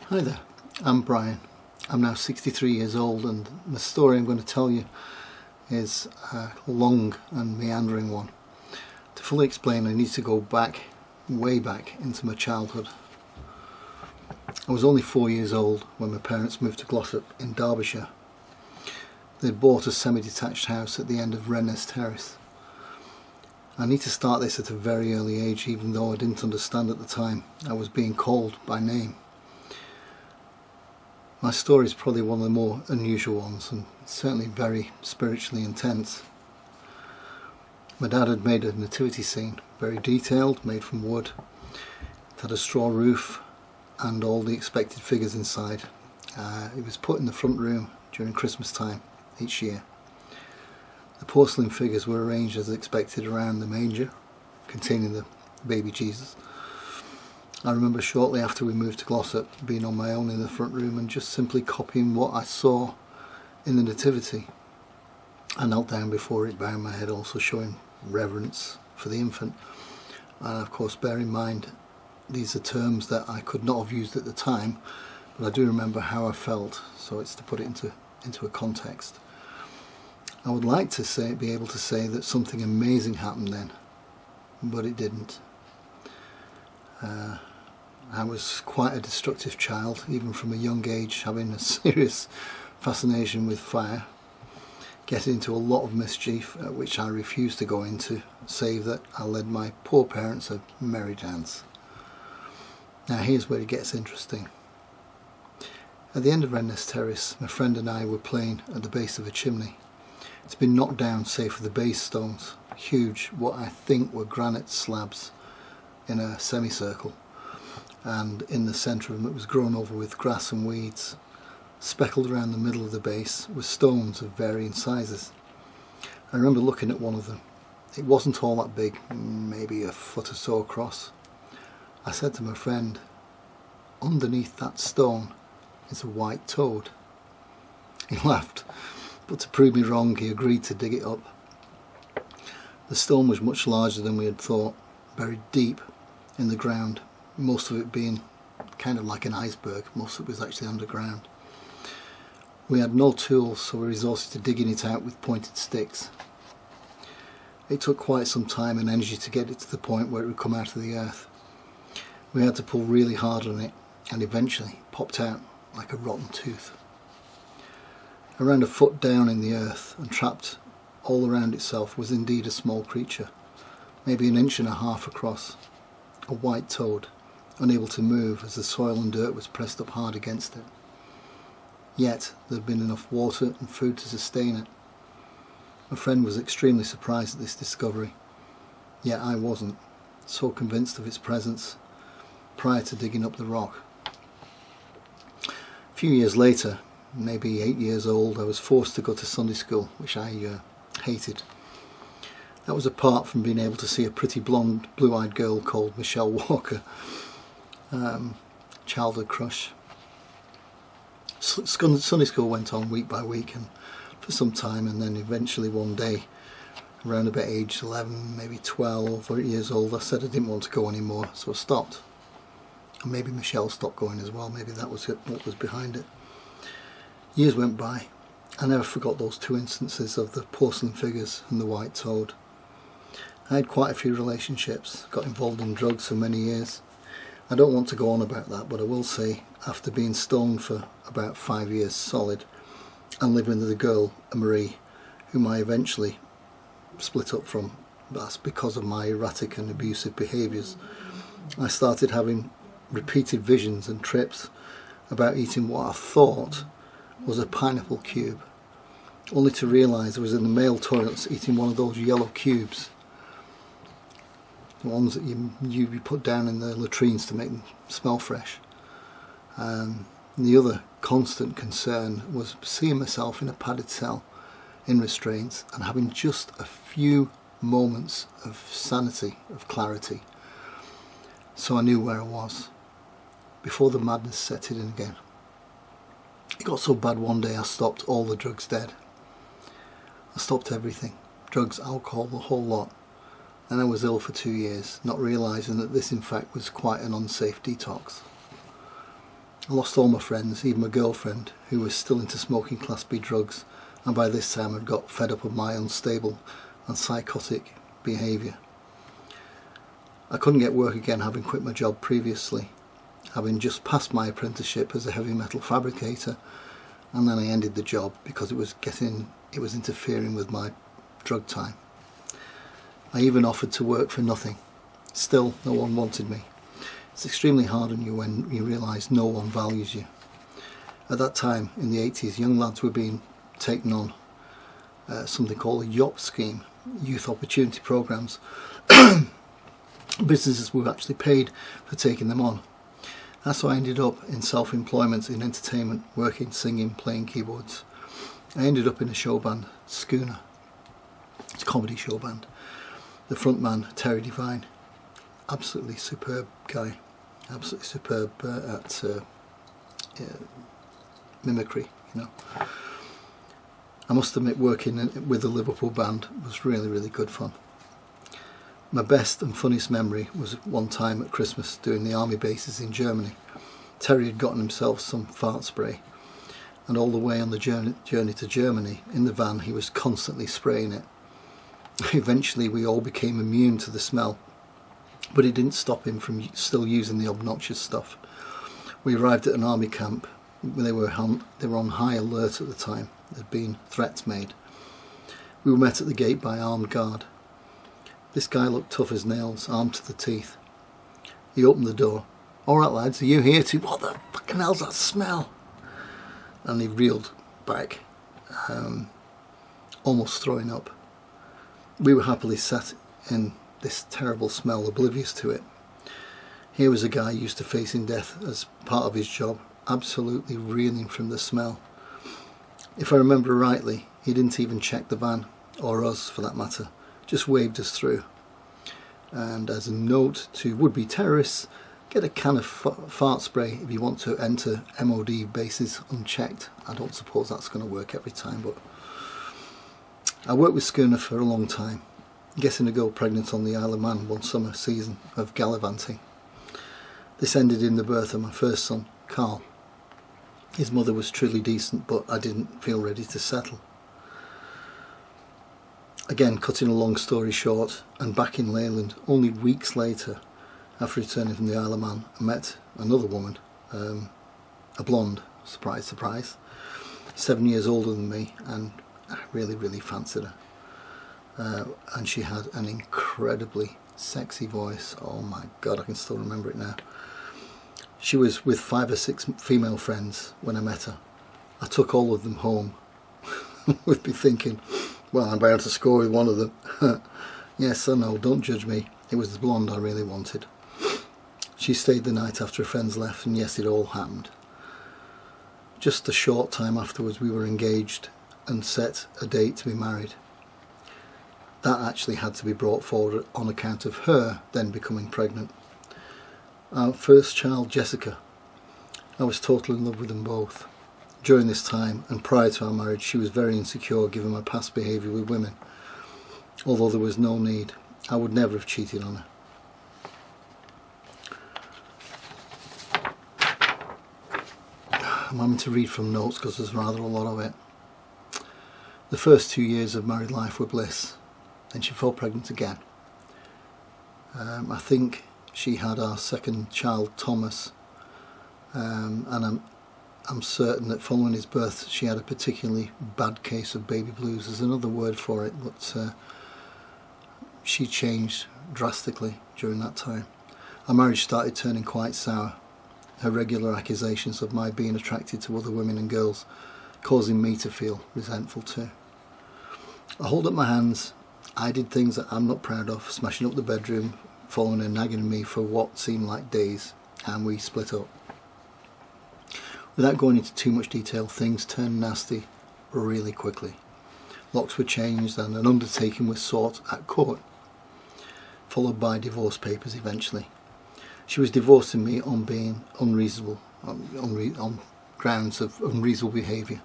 Hi there, I'm Brian. I'm now 63 years old, and the story I'm going to tell you is a long and meandering one. To fully explain, I need to go back, way back into my childhood. I was only 4 years old when my parents moved to Glossop in Derbyshire. They'd bought a semi-detached house at the end of Wren's Terrace. I need to start this at a very early age, even though I didn't understand at the time. I was being called by name. My story is probably one of the more unusual ones, and certainly very spiritually intense. My dad had made a nativity scene, very detailed, made from wood. It had a straw roof and all the expected figures inside. It was put in the front room during Christmas time each year. The porcelain figures were arranged as expected around the manger containing the baby Jesus. I remember shortly after we moved to Glossop being on my own in the front room and just simply copying what I saw in the nativity. I knelt down before it, bowing my head, also showing reverence for the infant. And of course, bear in mind, these are terms that I could not have used at the time, but I do remember how I felt, so it's to put it into a context. I would like to be able to say that something amazing happened then, but it didn't. I was quite a destructive child, even from a young age, having a serious fascination with fire, getting into a lot of mischief, which I refused to go into, save that I led my poor parents a merry dance. Now here's where it gets interesting. At the end of Wren's Terrace, my friend and I were playing at the base of a chimney. It's been knocked down save for the base stones, huge, what I think were granite slabs in a semicircle, and in the centre of them it was grown over with grass and weeds. Speckled around the middle of the base were stones of varying sizes. I remember looking at one of them. It wasn't all that big, maybe a foot or so across. I said to my friend, "Underneath that stone is a white toad." He laughed, but to prove me wrong he agreed to dig it up. The stone was much larger than we had thought, buried deep in the ground, most of it being kind of like an iceberg. Most of it was actually underground. We had no tools, so we resorted to digging it out with pointed sticks. It took quite some time and energy to get it to the point where it would come out of the earth. We had to pull really hard on it, and eventually it popped out like a rotten tooth. Around a foot down in the earth and trapped all around itself was indeed a small creature, maybe 1.5 inches across. A white toad, unable to move as the soil and dirt was pressed up hard against it. Yet there had been enough water and food to sustain it. My friend was extremely surprised at this discovery, yet I wasn't, so convinced of its presence prior to digging up the rock. A few years later, maybe 8 years old, I was forced to go to Sunday school, which I hated. That was apart from being able to see a pretty blonde, blue-eyed girl called Michelle Walker. Childhood crush. Sunday school went on week by week and for some time, and then eventually one day, around about age 11, maybe 12 or 8 years old, I said I didn't want to go anymore, so I stopped. And maybe Michelle stopped going as well, maybe that was what was behind it. Years went by. I never forgot those two instances of the porcelain figures and the white toad. I had quite a few relationships, got involved in drugs for many years. I don't want to go on about that, but I will say, after being stoned for about 5 years solid and living with a girl, Marie, whom I eventually split up from, that's because of my erratic and abusive behaviours, I started having repeated visions and trips about eating what I thought was a pineapple cube, only to realise I was in the male toilets eating one of those yellow cubes, the ones that you put down in the latrines to make them smell fresh. And the other constant concern was seeing myself in a padded cell in restraints and having just a few moments of sanity, of clarity, so I knew where I was before the madness set in again. It got so bad one day I stopped all the drugs dead. I stopped everything, drugs, alcohol, the whole lot. And I was ill for 2 years, not realising that this in fact was quite an unsafe detox. I lost all my friends, even my girlfriend, who was still into smoking Class B drugs, and by this time I'd got fed up of my unstable and psychotic behaviour. I couldn't get work again, having quit my job previously, having just passed my apprenticeship as a heavy metal fabricator, and then I ended the job because it was interfering with my drug time. I even offered to work for nothing. Still, no one wanted me. It's extremely hard on you when you realise no one values you. At that time, in the 80s, young lads were being taken on something called a YOP scheme, Youth Opportunity Programmes. Businesses were actually paid for taking them on. That's how I ended up in self-employment in entertainment, working, singing, playing keyboards. I ended up in a show band, Schooner. It's a comedy show band. The front man, Terry Devine, absolutely superb guy, absolutely superb at mimicry, you know. I must admit, working with the Liverpool band was really, really good fun. My best and funniest memory was one time at Christmas doing the army bases in Germany. Terry had gotten himself some fart spray, and all the way on the journey to Germany, in the van, he was constantly spraying it. Eventually we all became immune to the smell, but it didn't stop him from still using the obnoxious stuff. We arrived at an army camp. They were on high alert at the time. There had been threats made. We were met at the gate by armed guard. This guy looked tough as nails, armed to the teeth. He opened the door. "All right, lads, are you here too?" "What the fucking hell's that smell?" And he reeled back, almost throwing up. We were happily sat in this terrible smell, oblivious to it. Here was a guy used to facing death as part of his job, absolutely reeling from the smell. If I remember rightly, he didn't even check the van, or us for that matter, just waved us through. And as a note to would-be terrorists, get a can of fart spray if you want to enter MOD bases unchecked. I don't suppose that's going to work every time, but I worked with Schooner for a long time, getting a girl pregnant on the Isle of Man one summer season of gallivanting. This ended in the birth of my first son, Carl. His mother was truly decent, but I didn't feel ready to settle. Again, cutting a long story short, and back in Leyland, only weeks later, after returning from the Isle of Man, I met another woman, a blonde, surprise, surprise, 7 years older than me, and I really, really fancied her. And she had an incredibly sexy voice. Oh my God, I can still remember it now. She was with 5 or 6 female friends when I met her. I took all of them home. Would be thinking, well, I'm bound to score with one of them. Yes, I know, don't judge me. It was the blonde I really wanted. She stayed the night after her friends left, and yes, it all happened. Just a short time afterwards, we were engaged and set a date to be married. That actually had to be brought forward on account of her then becoming pregnant. Our first child, Jessica, I was totally in love with them both. During this time and prior to our marriage, she was very insecure given my past behaviour with women. Although there was no need, I would never have cheated on her. I'm having to read from notes because there's rather a lot of it. The first 2 years of married life were bliss. Then she fell pregnant again. I think she had our second child, Thomas, and I'm certain that following his birth she had a particularly bad case of baby blues. There's another word for it, but she changed drastically during that time. Our marriage started turning quite sour. Her regular accusations of my being attracted to other women and girls causing me to feel resentful too. I hold up my hands. I did things that I'm not proud of, smashing up the bedroom, following her nagging me for what seemed like days, and we split up. Without going into too much detail, things turned nasty really quickly. Locks were changed and an undertaking was sought at court, followed by divorce papers eventually. She was divorcing me on being unreasonable, on grounds of unreasonable behaviour.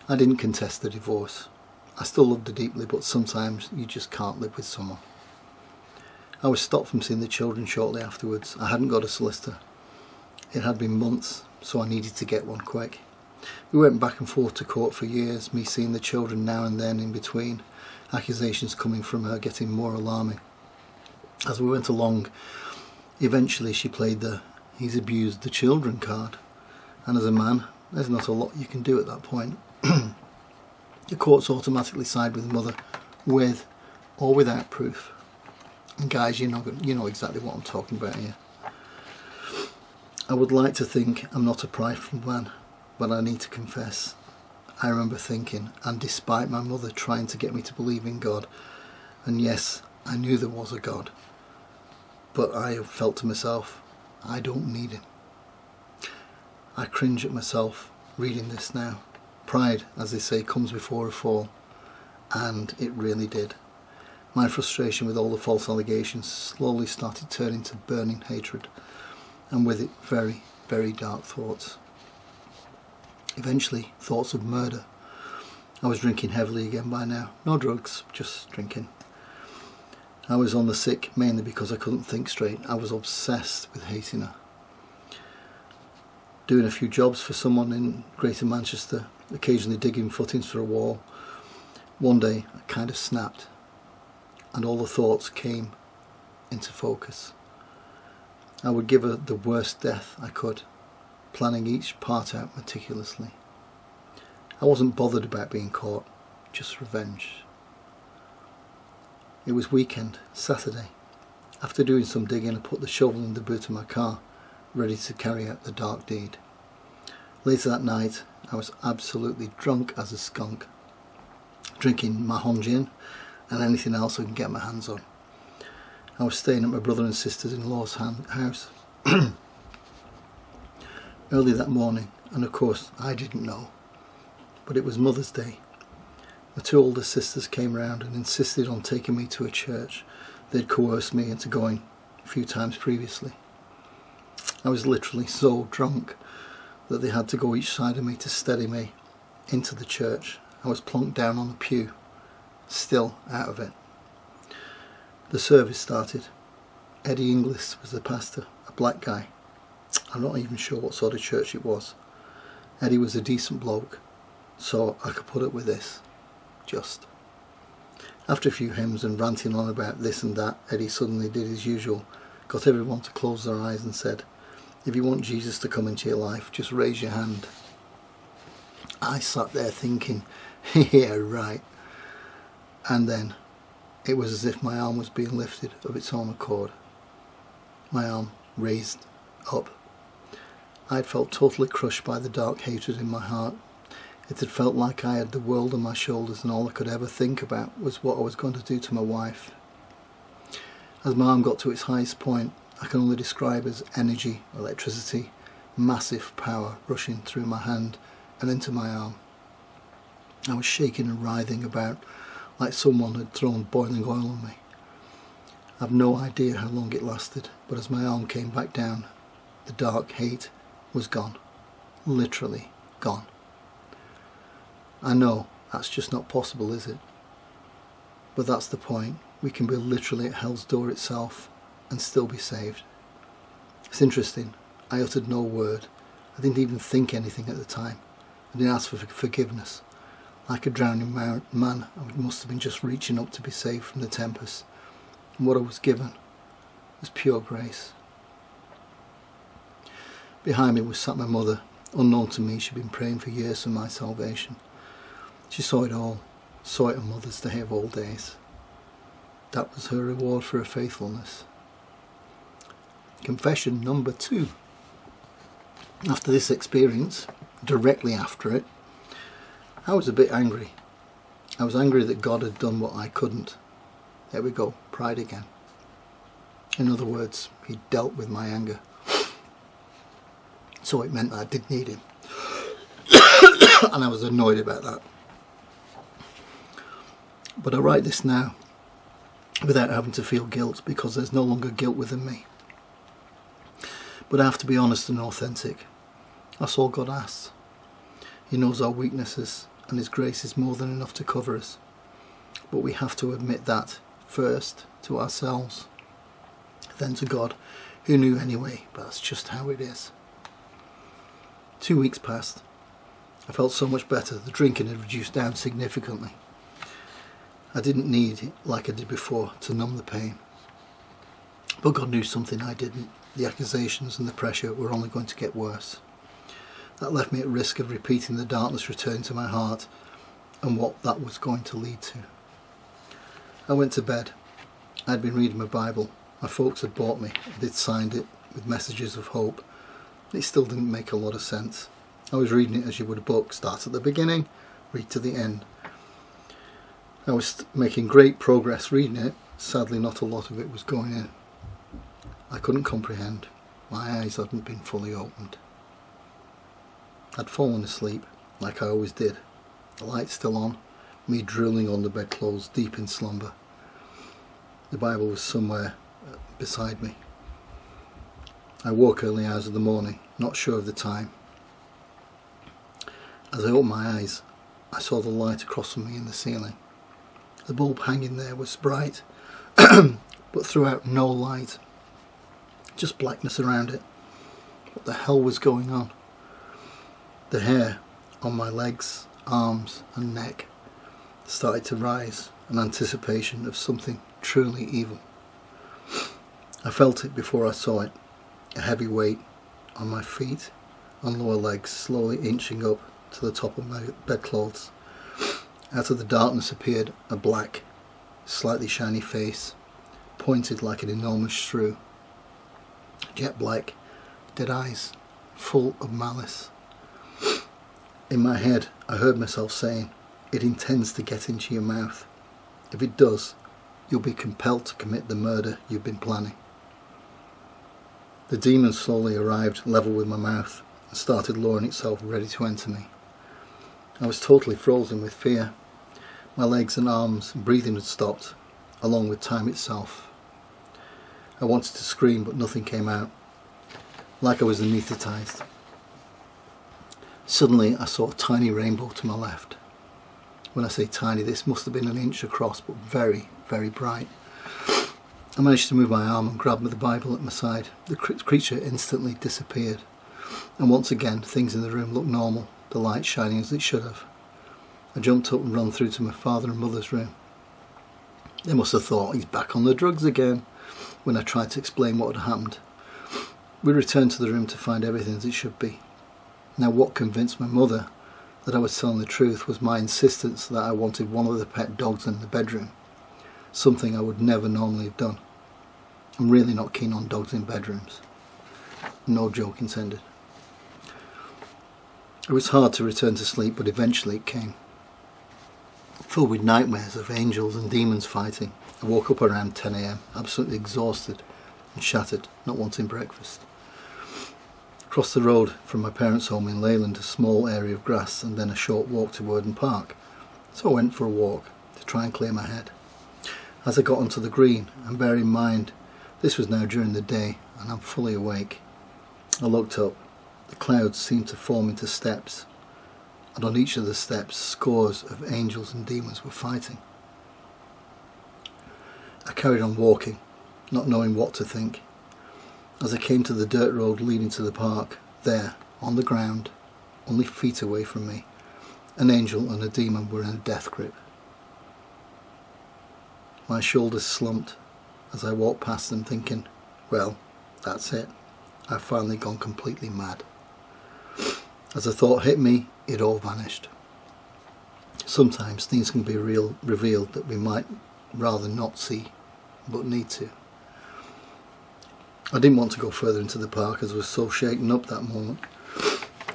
I didn't contest the divorce. I still loved her deeply, but sometimes you just can't live with someone. I was stopped from seeing the children shortly afterwards. I hadn't got a solicitor. It had been months, so I needed to get one quick. We went back and forth to court for years, me seeing the children now and then in between, accusations coming from her getting more alarming. As we went along, eventually she played the "he's abused the children" card, and as a man, there's not a lot you can do at that point. The courts automatically side with mother, with or without proof. And guys, you know exactly what I'm talking about here. I would like to think I'm not a prideful man, but I need to confess, I remember thinking, and despite my mother trying to get me to believe in God, and yes, I knew there was a God, but I felt to myself, I don't need him. I cringe at myself reading this now. Pride, as they say, comes before a fall, and it really did. My frustration with all the false allegations slowly started turning to burning hatred, and with it very, very dark thoughts. Eventually, thoughts of murder. I was drinking heavily again by now. No drugs, just drinking. I was on the sick mainly because I couldn't think straight. I was obsessed with hating her. Doing a few jobs for someone in Greater Manchester, occasionally digging footings for a wall. One day I kind of snapped, and all the thoughts came into focus. I would give her the worst death I could, planning each part out meticulously. I wasn't bothered about being caught, just revenge. It was weekend, Saturday. After doing some digging, I put the shovel in the boot of my car, ready to carry out the dark deed. Later that night, I was absolutely drunk as a skunk, drinking Mahon gin and anything else I can get my hands on. I was staying at my brother and sister's-in-law's house. Early that morning, and of course I didn't know, but it was Mother's Day. The two older sisters came round and insisted on taking me to a church they'd coerced me into going a few times previously. I was literally so drunk that they had to go each side of me to steady me into the church. I was plonked down on a pew, still out of it. The service started. Eddie Inglis was the pastor, a black guy. I'm not even sure what sort of church it was. Eddie was a decent bloke, so I could put up with this. Just. After a few hymns and ranting on about this and that, Eddie suddenly did his usual, got everyone to close their eyes and said, "If you want Jesus to come into your life, just raise your hand." I sat there thinking, yeah, right. And then it was as if my arm was being lifted of its own accord. My arm raised up. I had felt totally crushed by the dark hatred in my heart. It had felt like I had the world on my shoulders and all I could ever think about was what I was going to do to my wife. As my arm got to its highest point, I can only describe as energy, electricity, massive power rushing through my hand and into my arm. I was shaking and writhing about like someone had thrown boiling oil on me. I've no idea how long it lasted, but as my arm came back down, the dark hate was gone. Literally gone. I know that's just not possible, is it? But that's the point. We can be literally at hell's door itself and still be saved. It's interesting. I uttered no word. I didn't even think anything at the time. I didn't ask for forgiveness. Like a drowning man, I must have been just reaching up to be saved from the tempest. And what I was given was pure grace. Behind me was sat my mother. Unknown to me, she'd been praying for years for my salvation. She saw it all, saw it on Mother's Day of all days. That was her reward for her faithfulness. Confession number 2. After this experience, directly after it, I was a bit angry. I was angry that God had done what I couldn't. There we go, pride again. In other words, he dealt with my anger. So it meant that I did need him. And I was annoyed about that. But I write this now without having to feel guilt, because there's no longer guilt within me. But I have to be honest and authentic. That's all God asks. He knows our weaknesses, and his grace is more than enough to cover us. But we have to admit that first to ourselves, then to God, who knew anyway, but that's just how it is. 2 weeks passed. I felt so much better. The drinking had reduced down significantly. I didn't need it like I did before to numb the pain. But God knew something I didn't. The accusations and the pressure were only going to get worse. That left me at risk of repeating the darkness returning to my heart and what that was going to lead to. I went to bed. I'd been reading my Bible. My folks had bought me. They'd signed it with messages of hope. It still didn't make a lot of sense. I was reading it as you would a book. Start at the beginning, read to the end. I was making great progress reading it. Sadly, not a lot of it was going in. I couldn't comprehend. My eyes hadn't been fully opened. I'd fallen asleep, like I always did. The light still on, me drooling on the bedclothes, deep in slumber. The Bible was somewhere beside me. I woke early hours of the morning, not sure of the time. As I opened my eyes, I saw the light across from me in the ceiling. The bulb hanging there was bright, but threw out no light. Just blackness around it. What the hell was going on? The hair on my legs, arms and neck started to rise in anticipation of something truly evil. I felt it before I saw it, a heavy weight on my feet and lower legs slowly inching up to the top of my bedclothes. Out of the darkness appeared a black, slightly shiny face, pointed like an enormous shrew. Jet black, dead eyes, full of malice. In my head, I heard myself saying, "It intends to get into your mouth. If it does, you'll be compelled to commit the murder you've been planning." The demon slowly arrived level with my mouth and started lowering itself ready to enter me. I was totally frozen with fear. My legs and arms and breathing had stopped, along with time itself. I wanted to scream, but nothing came out, like I was anaesthetised. Suddenly I saw a tiny rainbow to my left. When I say tiny, this must have been an inch across, but very, very bright. I managed to move my arm and grab the Bible at my side. The creature instantly disappeared. And once again, things in the room looked normal, the light shining as it should have. I jumped up and ran through to my father and mother's room. They must have thought he's back on the drugs again when I tried to explain what had happened. We returned to the room to find everything as it should be. Now, what convinced my mother that I was telling the truth was my insistence that I wanted one of the pet dogs in the bedroom, something I would never normally have done. I'm really not keen on dogs in bedrooms. No joke intended. It was hard to return to sleep, but eventually it came. Filled with nightmares of angels and demons fighting, I woke up around 10 a.m, absolutely exhausted and shattered, not wanting breakfast. Across the road from my parents' home in Leyland, a small area of grass and then a short walk to Worden Park. So I went for a walk to try and clear my head. As I got onto the green, and bear in mind, this was now during the day and I'm fully awake, I looked up. The clouds seemed to form into steps, and on each of the steps scores of angels and demons were fighting. I carried on walking, not knowing what to think. As I came to the dirt road leading to the park, there, on the ground, only feet away from me, an angel and a demon were in a death grip. My shoulders slumped as I walked past them thinking, well, that's it. I've finally gone completely mad. As the thought hit me, it all vanished. Sometimes things can be revealed that we might rather not see, but need to. I didn't want to go further into the park as I was so shaken up that moment.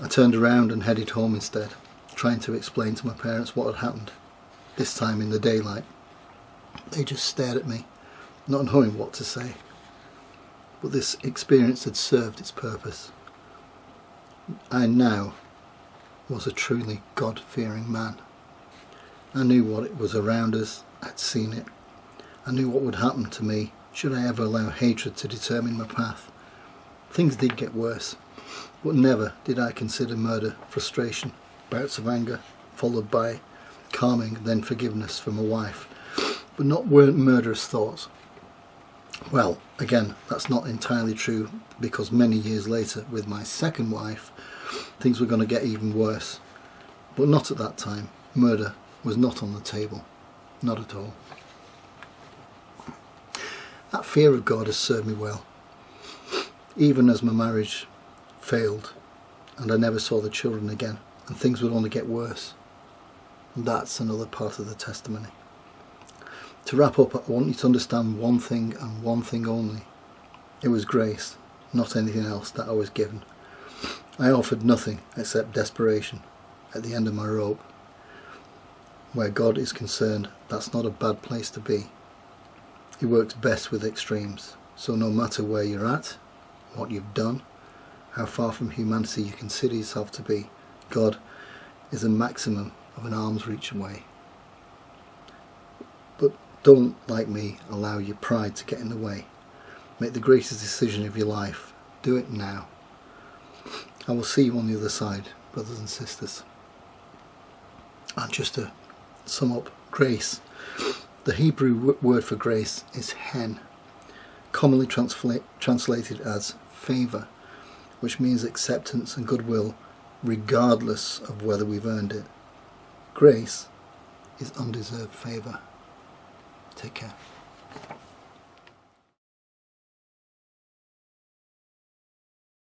I turned around and headed home instead, trying to explain to my parents what had happened, this time in the daylight. They just stared at me, not knowing what to say. But this experience had served its purpose. I now was a truly God-fearing man. I knew what was around us, I'd seen it. I knew what would happen to me should I ever allow hatred to determine my path. Things did get worse, but never did I consider murder frustration, bouts of anger, followed by calming, then forgiveness from a wife, but not murderous thoughts. Well, again, that's not entirely true, because many years later, with my second wife, things were going to get even worse. But not at that time. Murder was not on the table. Not at all. That fear of God has served me well. Even as my marriage failed and I never saw the children again and things would only get worse. That's another part of the testimony. To wrap up, I want you to understand one thing and one thing only. It was grace, not anything else, that I was given. I offered nothing except desperation at the end of my rope. Where God is concerned, that's not a bad place to be. He works best with extremes. So no matter where you're at, what you've done, how far from humanity you consider yourself to be, God is a maximum of an arm's reach away. But don't, like me, allow your pride to get in the way. Make the greatest decision of your life. Do it now. I will see you on the other side, brothers and sisters. And just to sum up, grace. The Hebrew word for grace is hen, commonly translated as favour, which means acceptance and goodwill regardless of whether we've earned it. Grace is undeserved favour. Take care.